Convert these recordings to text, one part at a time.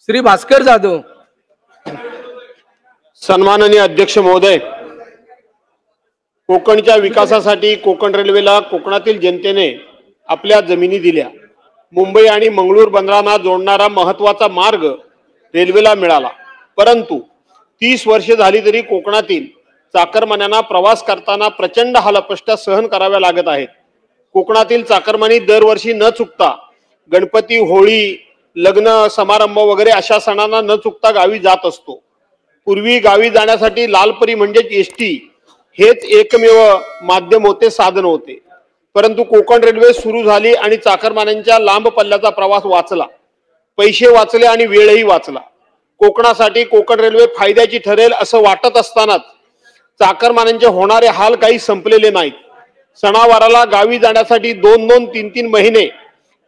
श्री भास्कर जाधव। सन्माननीय अध्यक्ष महोदय, कोकणच्या विकासासाठी कोकण रेल्वेला कोकणातील जनतेने आपल्या जमिनी दिल्या। मुंबई आणि मंगळूर बंदरांना जोडणारा महत्त्वाचा मार्ग रेल्वेला मिळाला, परंतु 30 वर्षे झाली तरी कोकणातील चाकरमान्यांना प्रवास करताना प्रचंड हालअपेष्टा सहन कराव्या लागत आहेत। कोकणातील चाकरमानी दरवर्षी न चुकता गणपती, होळी, लग्न समारंभ वगैरे अशा सणांना न चुकता गावी जात असतो। पूर्वी गावी जाण्यासाठी लालपरी म्हणजेच एसटी हेच एकमेव माध्यम होते, साधन होते, परंतु कोकण रेल्वे सुरू झाली आणि चाकरमान्यांच्या लांब पल्ल्याचा प्रवास वाचला, पैसे वाचले आणि वेळही वाचला। कोकणासाठी कोकण रेल्वे फायद्याची ठरेल असं वाटत असतानाच चाकरमान्यांचे होणारे हाल काही संपलेले नाहीत। सणावाराला गावी जाण्यासाठी 2-2, 3-3 महिने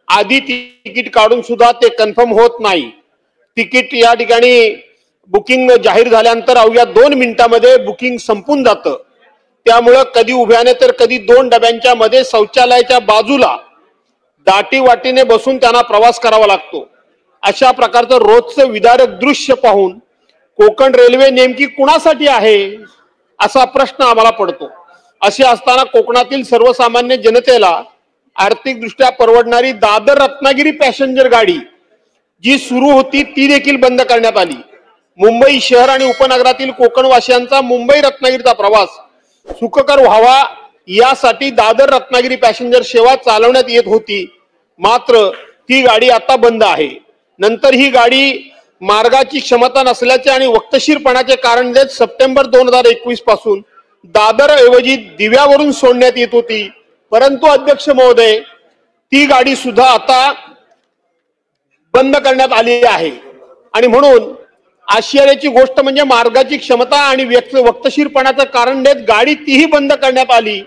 आधी तिकीट काढून सुद्धा ते कन्फर्म होत नाही। तिकीट या ठिकाणी बुकिंग जाहीर झाल्यानंतर अवघ्या 2 मिनिटांमध्ये बुकिंग संपून जातं। त्यामुळे कधी उभ्याने तर कधी 2 डब्यांच्या मध्ये शौचालयाच्या बाजूला दाटी वाटीने बसून त्यांना प्रवास करावा लागतो। अशा प्रकारचं रोजचं विदारक दृश्य पाहून कोकण रेल्वे नेमकी कुणासाठी आहे असा प्रश्न आम्हाला पडतो। असे असताना कोकणातील सर्वसामान्य जनतेला आर्थिकदृष्ट्या परवडणारी दादर रत्नागिरी पॅसेंजर गाडी जी सुरू होती ती देखील बंद करण्यात आली। मुंबई शहर आणि उपनगरातील कोकणवासियांचा मुंबई रत्नागिरीचा प्रवास सुखकर व्हावा यासाठी दादर रत्नागिरी पॅसेंजर सेवा चालवण्यात येत होती, मात्र ती गाडी आता बंद आहे। नंतर ही गाडी मार्गाची क्षमता नसल्याचे आणि वक्तशीरपणाचे कारण देत सप्टेंबर 2021 पासून दादर ऐवजी दिव्यावरून सोडण्यात येत होती, परंतु अध्यक्ष महोदय ती गाडी सुद्धा आता बंद करण्यात आली आहे। आणि म्हणून आश्चर्याची गोष्ट म्हणजे मार्गाची क्षमता आणि वक्तशीरपणाचं कारण देत गाडी तीही बंद करण्यात आली।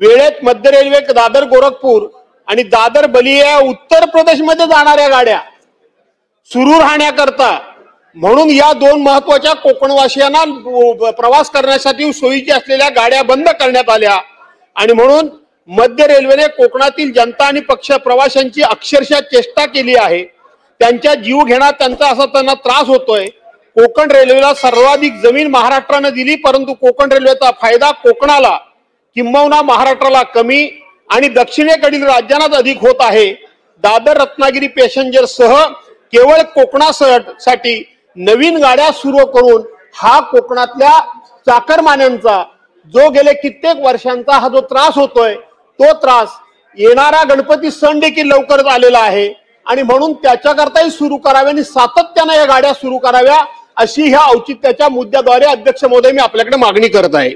वेळेत मध्य रेल्वे दादर गोरखपूर आणि दादर बलिया उत्तर प्रदेश मध्ये जाणाऱ्या गाड्या सुरू राहण्याकरता म्हणून या 2 महत्त्वाच्या कोकणवासियांना प्रवास करण्यासाठी सोयीच्या असलेल्या गाड्या बंद करण्यात आल्या। आणि म्हणून मध्य रेल्वेने कोकणातील जनता आणि पक्ष प्रवाशांची अक्षरशः चेष्टा केली आहे। त्यांच्या जीव घेण्यात त्यांचा असा त्यांना त्रास होतोय। कोकण रेल्वेला सर्वाधिक जमीन महाराष्ट्राने दिली, परंतु कोकण रेल्वेचा फायदा कोकणाला किंबहुना महाराष्ट्राला कमी आणि दक्षिणेकडील राज्यांनाच अधिक होत आहे। दादर रत्नागिरी पॅसेंजर सह केवळ कोकणासाठी नवीन गाड्या सुरू करून हा कोकणातल्या चाकरमान्यांचा जो गेले कित्येक वर्षांचा हा जो त्रास होतोय तो त्रास येणारा गणपती सण देखील लवकरच आलेला आहे आणि म्हणून त्याच्याकरताही सुरू करावे आणि सातत्याने या गाड्या सुरू कराव्या अशी ह्या औचित्याच्या मुद्द्याद्वारे अध्यक्ष महोदय मी आपल्याकडे मागणी करत आहे।